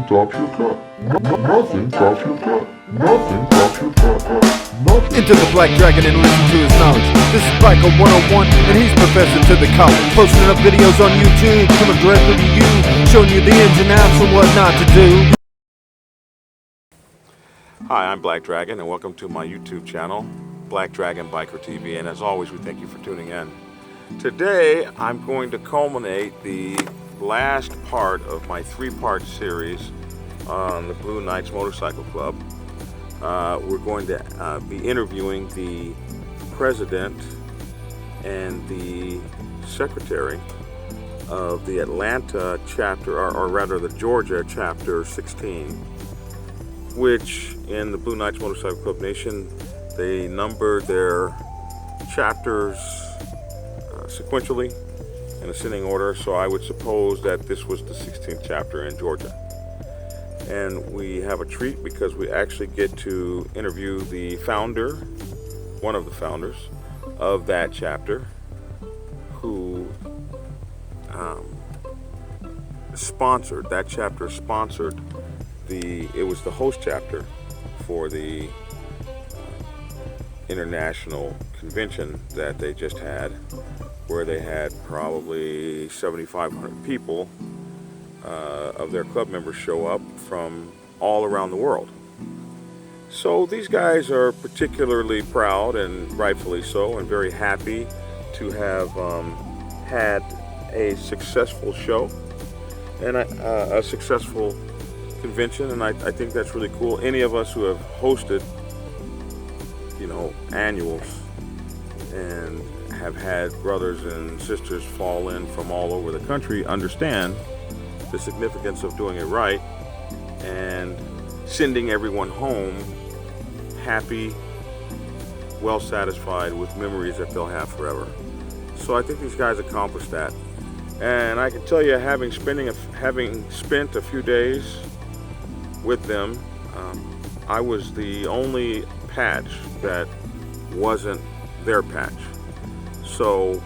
tops your cup. Nothing tops your cup. Nothing tops your cup. Nothing. Into the Black Dragon and listen to his knowledge. This is Biker 101, and he's professor to the college. Posting up videos on YouTube, coming directly to you, showing you the ins and outs of what not to do. Hi, I'm Black Dragon, and welcome to my YouTube channel, Black Dragon Biker TV. And as always, we thank you for tuning in. Today, I'm going to culminate the last part of my three-part series on the Blue Knights Motorcycle Club. We're going to be interviewing the president and the secretary of the Atlanta chapter, or rather the Georgia chapter 16, which in the Blue Knights Motorcycle Club Nation, they number their chapters sequentially in ascending order. So I would suppose that this was the 16th chapter in Georgia. And we have a treat because we actually get to interview the founder, one of the founders of that chapter, who sponsored, that chapter sponsored it was the host chapter for the international convention that they just had, where they had probably 7,500 people of their club members show up from all around the world. So these guys are particularly proud, and rightfully so, and very happy to have had a successful show and a successful convention, and I think that's really cool. Any of us who have hosted, annuals and have had brothers and sisters fall in from all over the country understand the significance of doing it right and sending everyone home happy, well satisfied with memories that they'll have forever. So I think these guys accomplished that, and I can tell you, having spent a few days with them, I was the only patch that wasn't their patch. So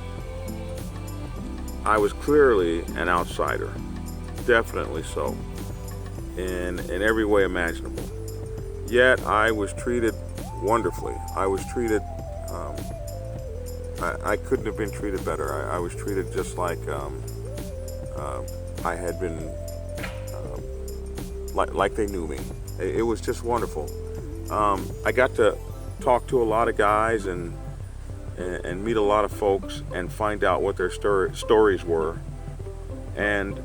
I was clearly an outsider, definitely so, in every way imaginable. Yet I was treated wonderfully. I was treated, I couldn't have been treated better. I was treated just like I had been, like they knew me. It was just wonderful. I got to talk to a lot of guys and meet a lot of folks and find out what their stories were. And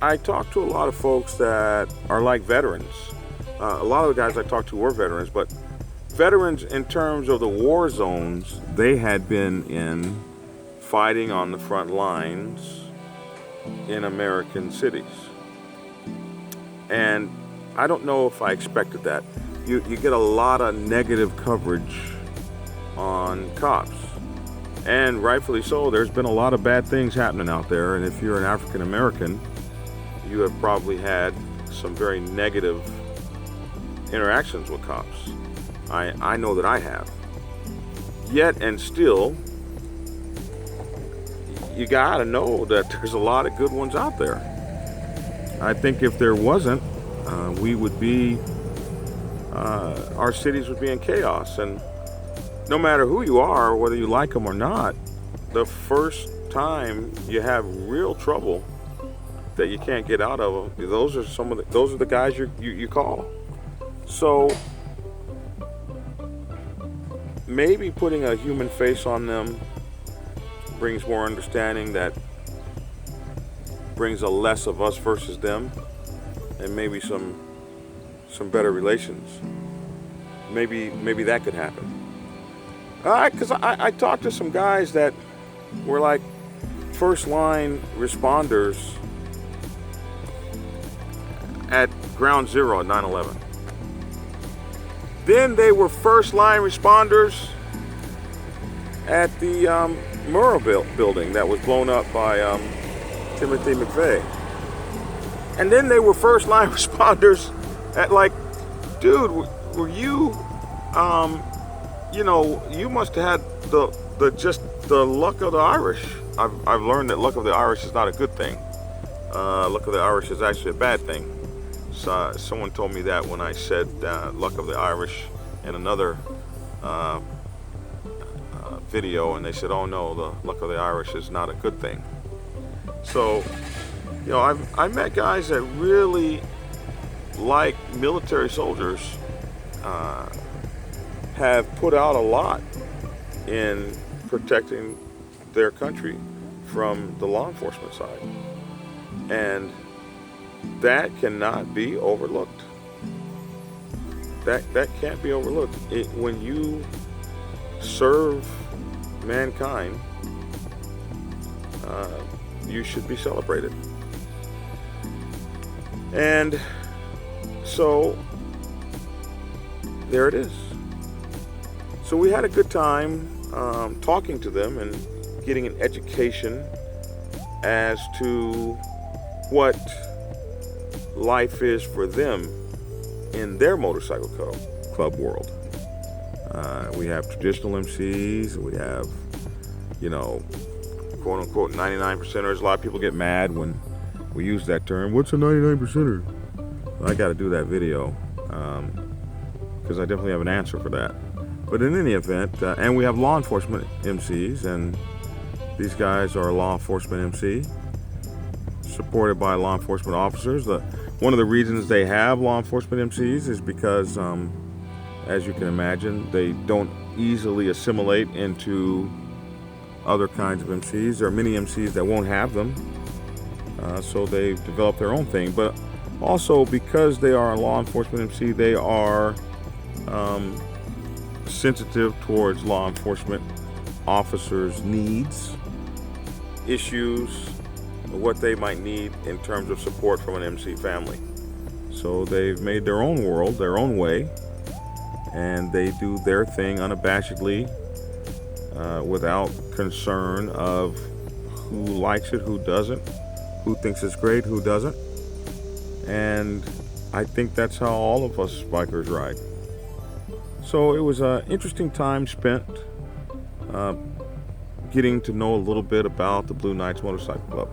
I talked to a lot of folks that are like veterans. A lot of the guys I talked to were veterans, but veterans in terms of the war zones they had been in, fighting on the front lines in American cities. And I don't know if I expected that. You get a lot of negative coverage on cops, and rightfully so. There's been a lot of bad things happening out there, and if you're an African American, you have probably had some very negative interactions with cops. I know that I have. Yet and still, you gotta know that there's a lot of good ones out there. I think if there wasn't, we would be, our cities would be in chaos. And no matter who you are, whether you like them or not, the first time you have real trouble that you can't get out of them, those are the guys you call. So maybe putting a human face on them brings more understanding, that brings a less of us versus them, and maybe some better relations. Maybe that could happen. Because I talked to some guys that were like first line responders at ground zero at 9/11. Then they were first line responders at the Murrah building that was blown up by Timothy McVeigh. And then they were first line responders at, like, dude, were you, you must have had the luck of the Irish. I've learned that luck of the Irish is not a good thing. luck of the Irish is actually a bad thing. So, someone told me that when I said luck of the Irish in another video, and they said, oh no, the luck of the Irish is not a good thing. So, you know, I've met guys that really, like military soldiers, have put out a lot in protecting their country from the law enforcement side. And that cannot be overlooked. That can't be overlooked. When you serve mankind, you should be celebrated. And so there it is. So we had a good time talking to them and getting an education as to what life is for them in their motorcycle club world. We have traditional MCs, we have, you know, quote unquote 99%ers. A lot of people get mad when we use that term. What's a 99%er? Well, I got to do that video because I definitely have an answer for that. But in any event, and we have law enforcement MCs, and these guys are law enforcement MC, supported by law enforcement officers. One of the reasons they have law enforcement MCs is because, as you can imagine, they don't easily assimilate into other kinds of MCs. There are many MCs that won't have them, so they've developed their own thing. But also because they are a law enforcement MC, they are sensitive towards law enforcement officers' needs, issues, what they might need in terms of support from an MC family. So they've made their own world, their own way, and they do their thing unabashedly, without concern of who likes it, who doesn't, who thinks it's great, who doesn't. And I think that's how all of us bikers ride. So it was an interesting time spent getting to know a little bit about the Blue Knights Motorcycle Club,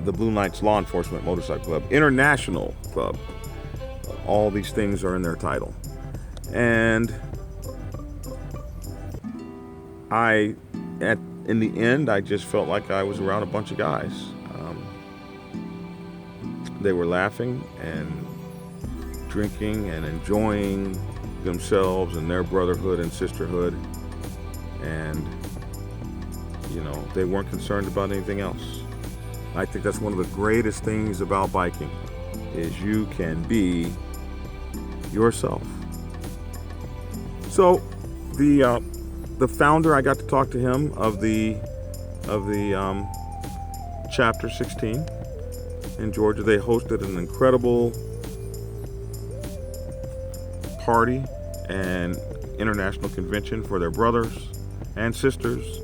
the Blue Knights Law Enforcement Motorcycle Club, International Club. All these things are in their title. And in the end, I just felt like I was around a bunch of guys. They were laughing and drinking and enjoying themselves and their brotherhood and sisterhood. And, you know, they weren't concerned about anything else. I think that's one of the greatest things about biking, is you can be yourself. So the founder, I got to talk to him of the chapter 16 in Georgia. They hosted an incredible party and international convention for their brothers and sisters,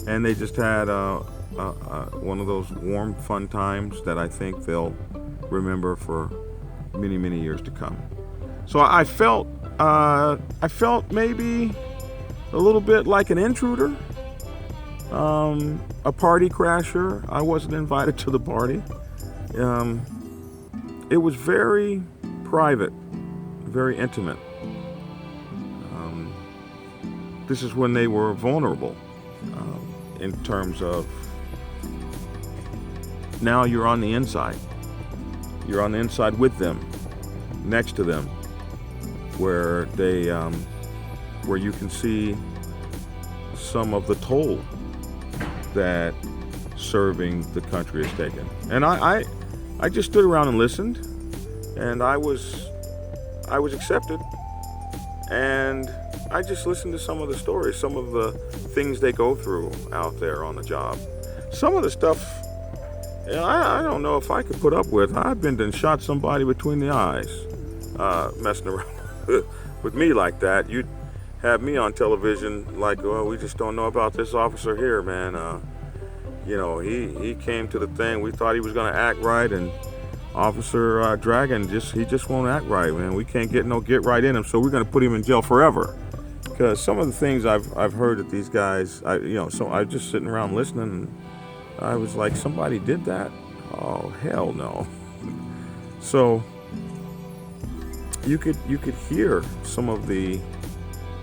and they just had one of those warm, fun times that I think they'll remember for many, many years to come. So I felt maybe a little bit like an intruder, a party crasher. I wasn't invited to the party. It was very private, very intimate. This is when they were vulnerable, in terms of now you're on the inside. You're on the inside with them, next to them, where they, where you can see some of the toll that serving the country has taken. And I just stood around and listened, and I was accepted, and I just listened to some of the stories, some of the things they go through out there on the job. Some of the stuff, I don't know if I could put up with. I've been and shot somebody between the eyes, messing around with me like that. You'd have me on television like, oh, we just don't know about this officer here, man. You know, he came to the thing. We thought he was going to act right, and Officer Dragon he just won't act right, man. We can't get right in him, so we're going to put him in jail forever. Because some of the things I've heard that these guys, so I was just sitting around listening, and I was like, somebody did that? Oh, hell no. So you could hear some of the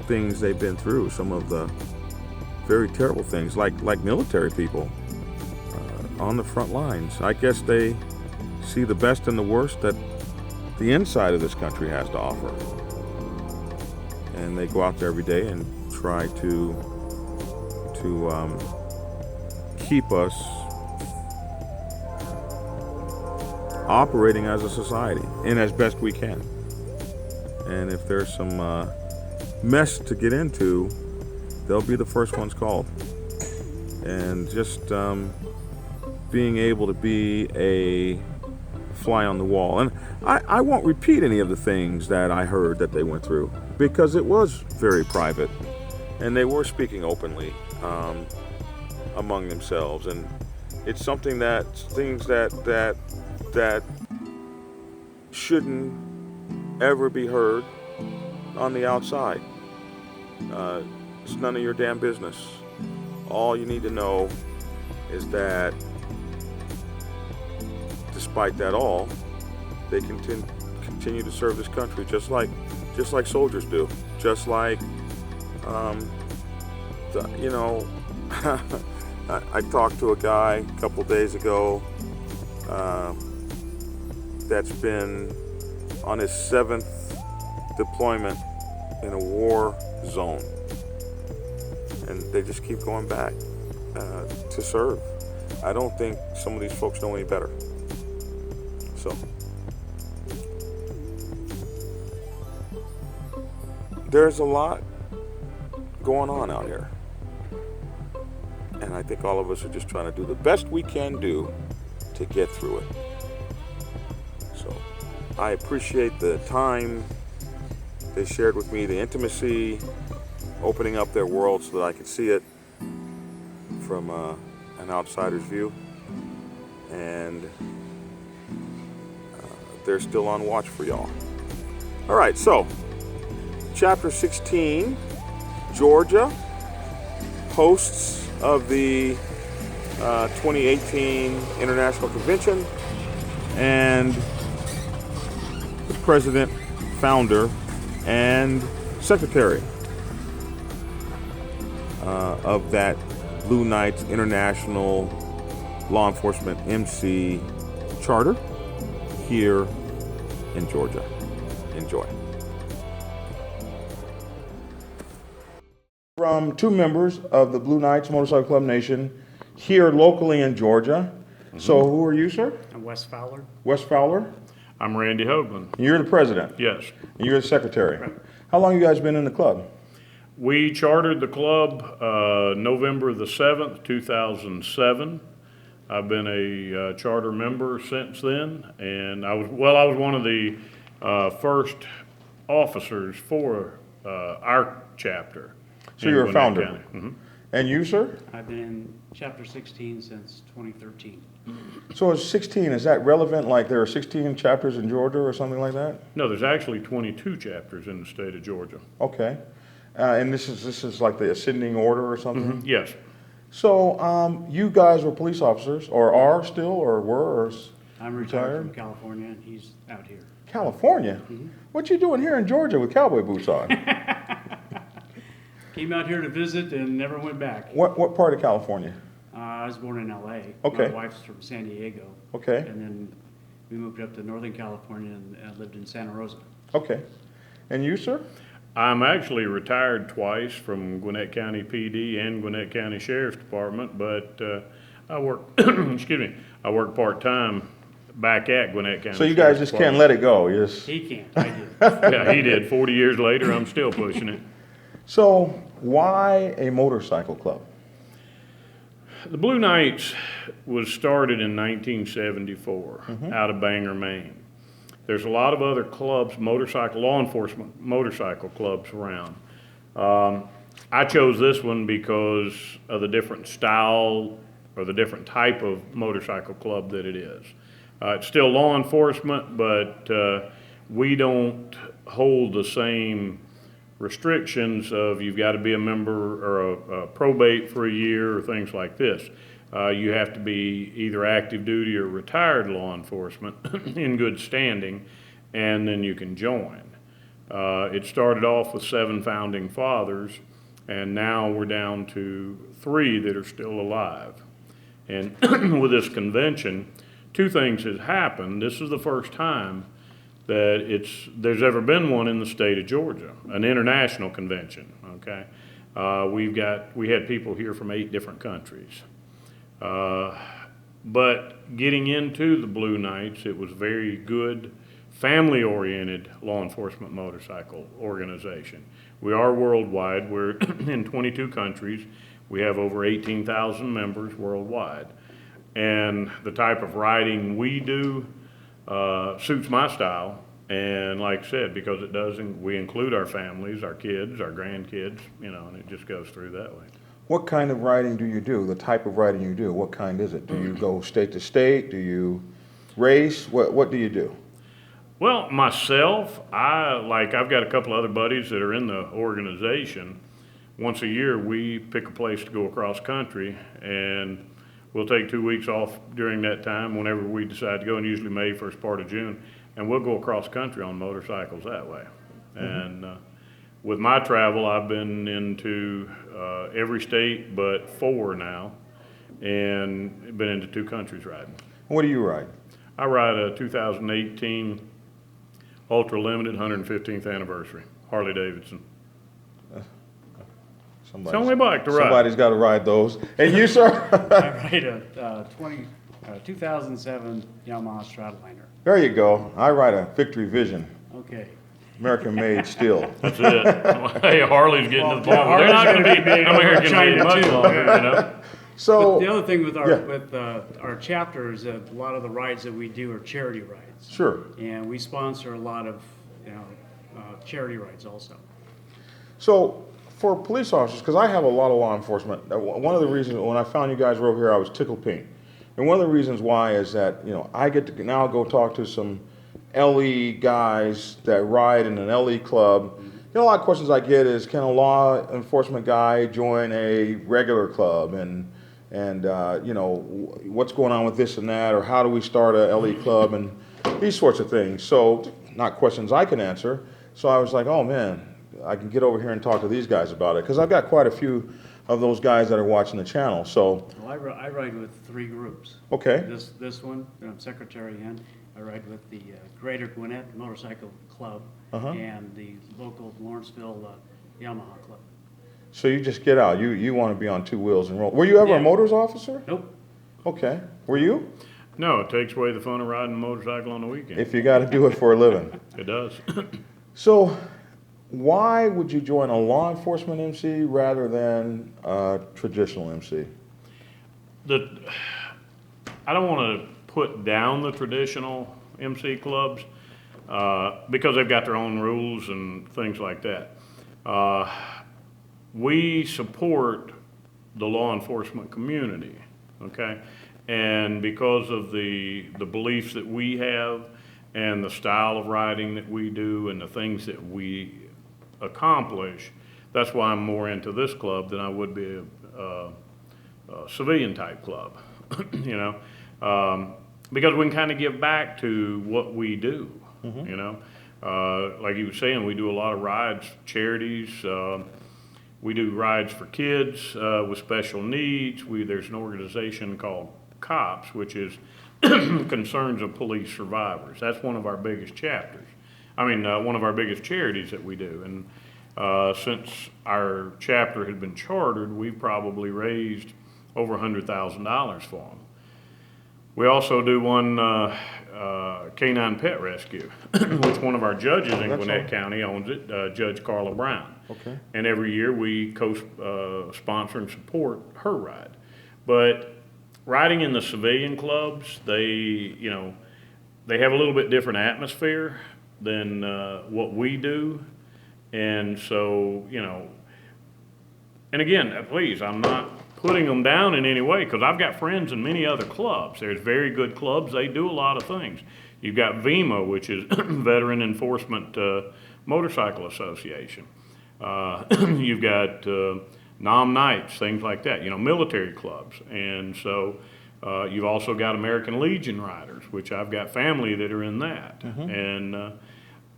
things they've been through, some of the very terrible things, like military people on the front lines. I guess they see the best and the worst that the inside of this country has to offer, and they go out there every day and try to keep us operating as a society and as best we can. And if there's some mess to get into, they'll be the first ones called. And just being able to be a fly on the wall. And I won't repeat any of the things that I heard that they went through, because it was very private, and they were speaking openly among themselves. And it's something things that shouldn't ever be heard on the outside. It's none of your damn business. All you need to know is that despite that all, they continue to serve this country just like soldiers do. Just like, I talked to a guy a couple days ago that's been on his 7th deployment in a war zone, and they just keep going back to serve. I don't think some of these folks know any better. So there's a lot going on out here, and I think all of us are just trying to do the best we can do to get through it. So I appreciate the time they shared with me, the intimacy, opening up their world so that I could see it from an outsider's view. And they're still on watch for y'all. All right, so Chapter 16, Georgia, hosts of the 2018 International Convention, and the president, founder, and secretary of that Blue Knights International Law Enforcement MC charter here in Georgia. Enjoy. From two members of the Blue Knights Motorcycle Club Nation here locally in Georgia. Mm-hmm. So who are you, sir? I'm Wes Fowler. Wes Fowler. I'm Randy Hoagland. And you're the president? Yes. And you're the secretary? Right. How long have you guys been in the club? We chartered the club November the 7th, 2007. I've been a charter member since then, and I was one of the first officers for our chapter. So you're a founder? Mm-hmm. And you, sir? I've been in Chapter 16 since 2013. So is 16, is that relevant, like there are 16 chapters in Georgia or something like that? No, there's actually 22 chapters in the state of Georgia. Okay. And this is like the ascending order or something? Mm-hmm. Yes. So you guys were police officers, or are still, or were, or I'm retired from California, and he's out here. California? Mm-hmm. What you doing here in Georgia with cowboy boots on? Came out here to visit and never went back. What part of California? I was born in LA. Okay. My wife's from San Diego. Okay. And then we moved up to Northern California and lived in Santa Rosa. Okay. And you, sir? I'm actually retired twice from Gwinnett County PD and Gwinnett County Sheriff's Department, but I work, I work part-time back at Gwinnett County. So you guys just can't let it go? Yes. He can't. I did. Yeah, he did. 40 years later, I'm still pushing it. So why a motorcycle club? The Blue Knights was started in 1974 out of Bangor, Maine. There's a lot of other clubs, law enforcement motorcycle clubs around. I chose this one because of the different style or the different type of motorcycle club that it is. It's still law enforcement, but we don't hold the same restrictions of you've got to be a member or a probate for a year or things like this. You have to be either active duty or retired law enforcement in good standing, and then you can join. It started off with 7 founding fathers, and now we're down to 3 that are still alive. And with this convention, 2 things has happened. This is the first time that there's ever been one in the state of Georgia, an international convention, okay? We had people here from 8 different countries. But getting into the Blue Knights, it was very good, family-oriented law enforcement motorcycle organization. We are worldwide. We're in 22 countries. We have over 18,000 members worldwide. And the type of riding we do suits my style. And like I said, because we include our families, our kids, our grandkids, and it just goes through that way. What kind of riding do you do? The type of riding you do, what kind is it? Do you go state to state? Do you race? What do you do? Well, myself, I've got a couple other buddies that are in the organization. Once a year, we pick a place to go across country, and we'll take 2 weeks off during that time whenever we decide to go, and usually May, first part of June, and we'll go across country on motorcycles that way. And with my travel, I've been into every state but 4 now, and been into 2 countries riding. What do you ride? I ride a 2018 Ultra Limited 115th anniversary Harley Davidson. It's the only bike to ride. Somebody's got to ride those. And you, sir? I ride a 2007 Yamaha Stradliner. There you go. I ride a Victory Vision, Okay. American made steel. That's it. Hey, Harley's getting to the point where they're not going to be American made much longer, So The other thing with yeah. our chapter is that a lot of the rides that we do are charity rides. Sure. And we sponsor a lot of charity rides also. So for police officers, because I have a lot of law enforcement, one of the reasons when I found you guys were over here, I was tickled pink. And one of the reasons why is that, I get to now go talk to some LE guys that ride in an LE club. A lot of questions I get is, can a law enforcement guy join a regular club? And what's going on with this and that, or how do we start a LE club, and these sorts of things. So not questions I can answer. So I was like, oh man, I can get over here and talk to these guys about it, because I've got quite a few of those guys that are watching the channel. So Well, I ride with 3 groups. okay, This one that I'm secretary in, I ride with the Greater Gwinnett Motorcycle Club and the local Lawrenceville Yamaha Club. so you just get out. You want to be on 2 wheels and roll. Were you ever Yeah. a motors officer? Nope. Okay. Were you? No, it takes away the fun of riding a motorcycle on the weekend. If you got to do it for a living. It does. So why would you join a law enforcement MC rather than a traditional MC? I don't want to put down the traditional MC clubs because they've got their own rules and things like that. We support the law enforcement community, okay? And because of the beliefs that we have and the style of riding that we do and the things that we accomplish, that's why I'm more into this club than I would be a civilian type club, because we can kind of give back to what we do, like you were saying, we do a lot of rides, charities, we do rides for kids with special needs. There's an organization called COPS, which is Concerns of Police Survivors. That's one of our biggest chapters. One of our biggest charities that we do. And since our chapter had been chartered, we've probably raised over $100,000 for them. We also do one canine pet rescue, which one of our judges in Gwinnett County owns it, Judge Carla Brown. Okay. And every year we co-sponsor and support her ride. But riding in the civilian clubs, they have a little bit different atmosphere than what we do. And so, and again, please, I'm not putting them down in any way, because I've got friends in many other clubs. There's very good clubs. They do a lot of things. You've got VEMA, which is Veteran Enforcement Motorcycle Association. You've got Nights, things like that, military clubs. And so you've also got American Legion riders, which I've got family that are in that. And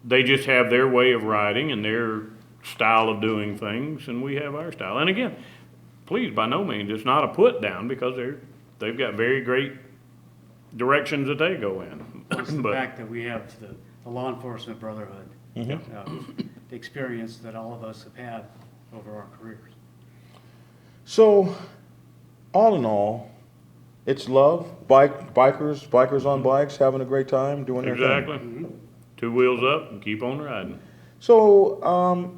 they just have their way of riding and their style of doing things, and we have our style. And again, please, by no means, it's not a put down, because they've got very great directions that they go in. Plus the fact that we have the law enforcement brotherhood, the experience that all of us have had over our careers. So, all in all, it's love, bikers on bikes, having a great time, doing their thing. Exactly. 2 wheels up and keep on riding. So,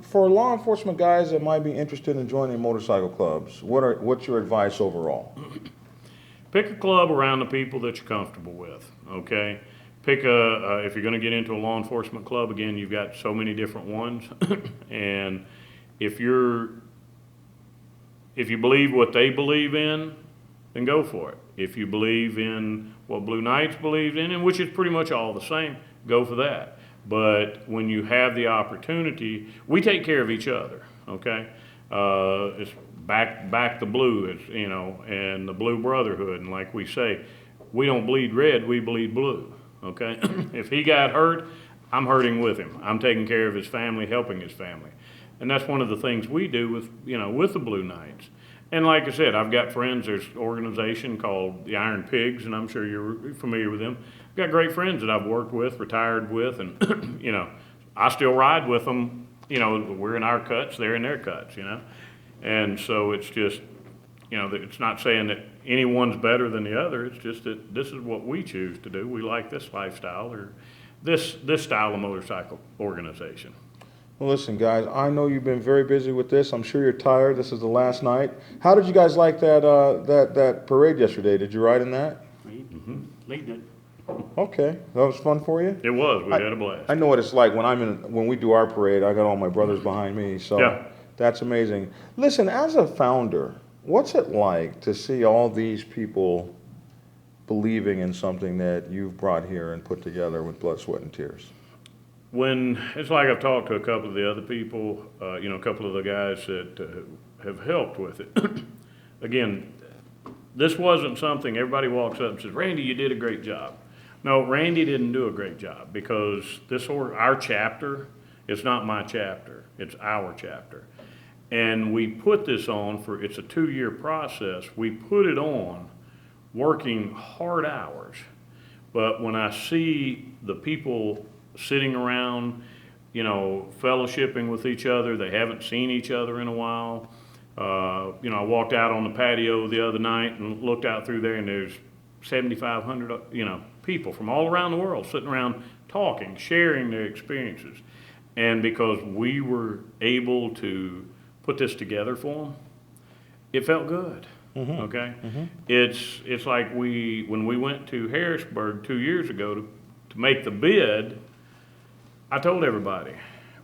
for law enforcement guys that might be interested in joining motorcycle clubs, what's your advice overall? Pick a club around the people that you're comfortable with, okay? Pick if you're gonna get into a law enforcement club, again, you've got so many different ones. And if you believe what they believe in, then go for it. If you believe in what Blue Knights believes in, and which is pretty much all the same, go for that. But when you have the opportunity, we take care of each other, okay? It's back the blue, and the Blue Brotherhood. And like we say, we don't bleed red, we bleed blue, okay? If he got hurt, I'm hurting with him. I'm taking care of his family, helping his family. And that's one of the things we do with the Blue Knights. And like I said, I've got friends, there's an organization called the Iron Pigs, and I'm sure you're familiar with them. I've got great friends that I've worked with, retired with, and, I still ride with them. We're in our cuts, they're in their cuts, And so it's just, it's not saying that anyone's better than the other. It's just that this is what we choose to do. We like this lifestyle or this style of motorcycle organization. Well, listen, guys, I know you've been very busy with this. I'm sure you're tired. This is the last night. How did you guys like that parade yesterday? Did you ride in that? Leading it. Okay, that was fun for you? It was. We had a blast. I know what it's like when we do our parade. I got all my brothers behind me, so Yeah. That's amazing. Listen, as a founder, what's it like to see all these people believing in something that you've brought here and put together with blood, sweat, and tears? When it's like I've talked to a couple of the other people, a couple of the guys that have helped with it. Again, this wasn't something everybody walks up and says, "Randy, you did a great job." No, Randy didn't do a great job, because our chapter, it's not my chapter, it's our chapter. And we put this on it's a 2-year process. We put it on working hard hours. But when I see the people sitting around, fellowshipping with each other, they haven't seen each other in a while. I walked out on the patio the other night and looked out through there, and there's 7,500, people from all around the world sitting around talking, sharing their experiences. And because we were able to put this together for them, it felt good. Okay? It's like when we went to Harrisburg 2 years ago to make the bid, I told everybody,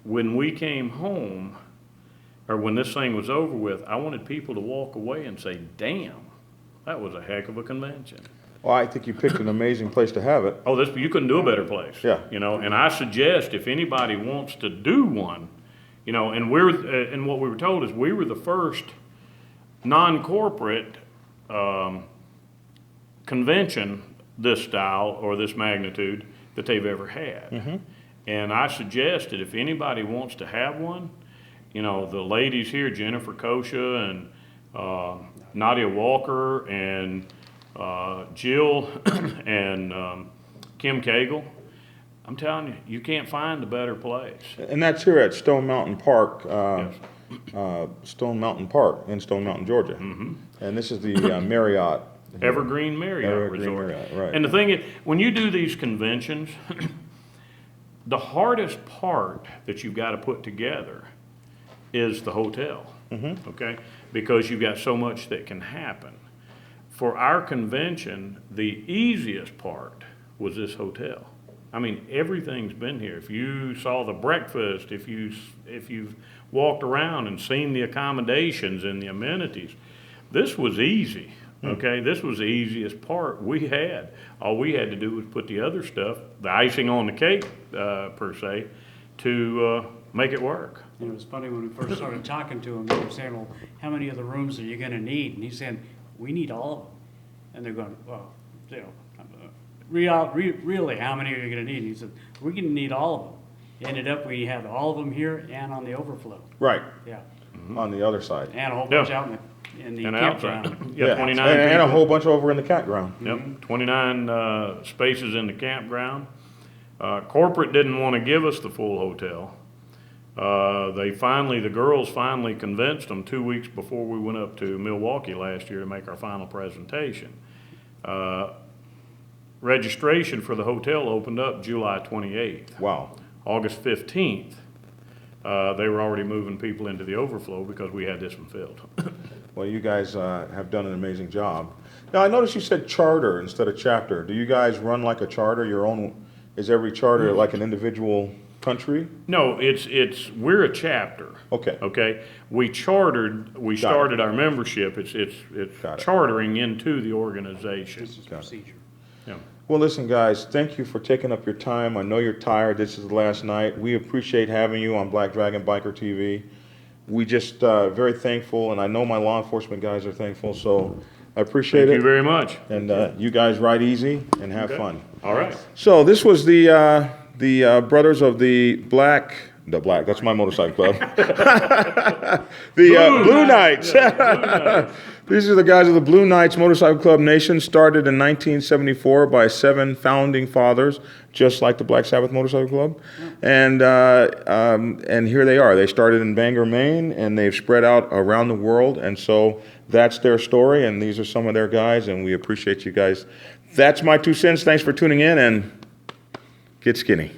when we came home, or when this thing was over with, I wanted people to walk away and say, "Damn, that was a heck of a convention." Well, I think you picked an amazing place to have it. Oh, you couldn't do a better place. Yeah. And I suggest if anybody wants to do one, and what we were told is we were the first non-corporate convention this style or this magnitude that they've ever had. And I suggest that if anybody wants to have one, the ladies here, Jennifer Kosha and Nadia Walker and Jill and Kim Cagle, I'm telling you, you can't find a better place. And that's here at Stone Mountain Park, Yes. Stone Mountain Park in Stone Mountain, Georgia. And this is the Marriott. Evergreen Marriott Resort. Marriott, right. And the thing is, when you do these conventions, the hardest part that you've got to put together is the hotel, okay? Because you've got so much that can happen. For our convention, the easiest part was this hotel. I mean, everything's been here. If you saw the breakfast, if you've walked around and seen the accommodations and the amenities, this was easy, okay? This was the easiest part we had. All we had to do was put the other stuff, the icing on the cake, per se, to make it work. And it was funny when we first started talking to him, they were saying, well, how many of the rooms are you gonna need? And he's saying, we need all of them. And they're going, well, you know, really, how many are you gonna need? And he said, we're gonna need all of them. Ended up, we had all of them here and on the overflow. Right, Yeah, on the other side. and a whole bunch Yeah. out in the And campground. outside. Yeah, 29 And a people. whole bunch over in the campground. Yep, 29 spaces in the campground. Corporate didn't want to give us the full hotel. The girls finally convinced them 2 weeks before we went up to Milwaukee last year to make our final presentation. Registration for the hotel opened up July 28th. Wow. August 15th, they were already moving people into the overflow because we had this one filled. Well, you guys have done an amazing job. Now, I noticed you said charter instead of chapter. Do you guys run like a charter, your own? Is every charter like an individual country? No, we're a chapter. Okay. Okay, we started our membership, it's Got it. chartering into the organization. This is procedure. Yeah. Well, listen, guys, thank you for taking up your time. I know you're tired. This is the last night. We appreciate having you on Black Dragon Biker TV. We just very thankful, and I know my law enforcement guys are thankful, so I appreciate Thank it. you very much. And you guys ride easy and have Okay. fun. All right. So this was the brothers of the Black, that's my motorcycle club. Blue Knights. These are the guys of the Blue Knights Motorcycle Club Nation, started in 1974 by 7 founding fathers, just like the Black Sabbath Motorcycle Club. And here they are. They started in Bangor, Maine, and they've spread out around the world. And so that's their story, and these are some of their guys, and we appreciate you guys. That's my 2 cents. Thanks for tuning in, and get skinny.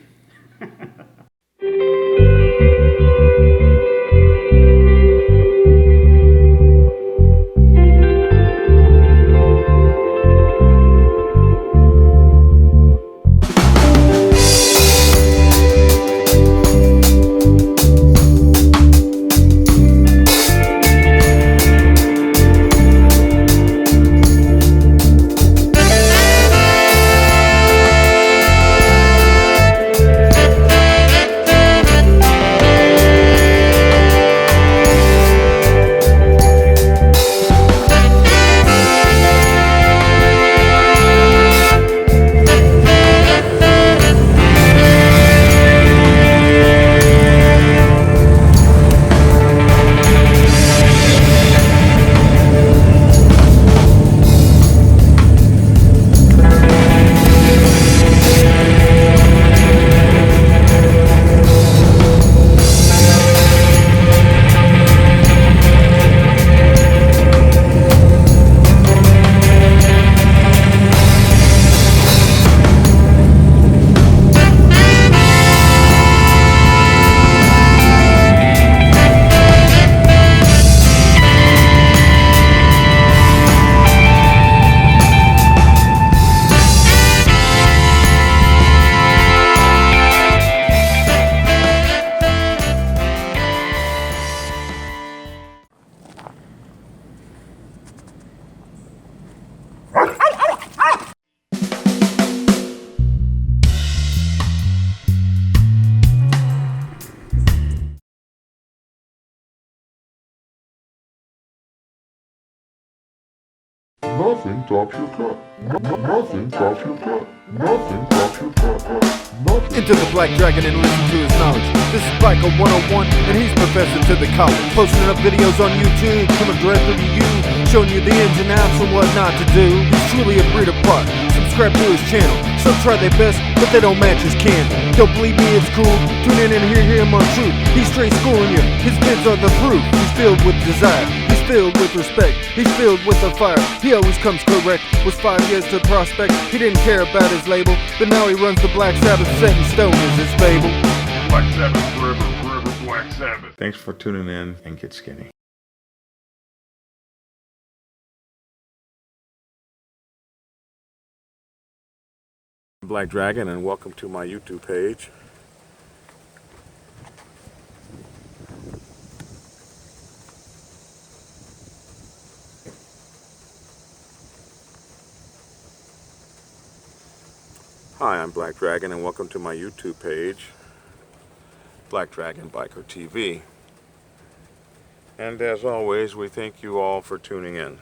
Nothing tops your cut. Nothing tops your cut. Nothing tops your cut. Nothing. Into the Black Dragon and listen to his knowledge. This is Biker 101, and he's professor to the college. Posting up videos on YouTube, coming directly to you, showing you the ins and outs and what not to do. He's truly a breed apart. Subscribe to his channel. Some try their best, but they don't match his candy. Don't believe me, it's cool. Tune in and hear him on truth. He's straight schooling you. His vids are the proof. He's filled with desire. He's filled with respect. He's filled with the fire. He always comes correct. Was 5 years to prospect. He didn't care about his label, but now he runs the Black Sabbath. Set in stone is his fable. Black Sabbath forever, forever Black Sabbath. Thanks for tuning in, and get skinny. Black Dragon, and welcome to my YouTube page. Hi, I'm Black Dragon, and welcome to my YouTube page. Black Dragon Biker TV. And as always, we thank you all for tuning in.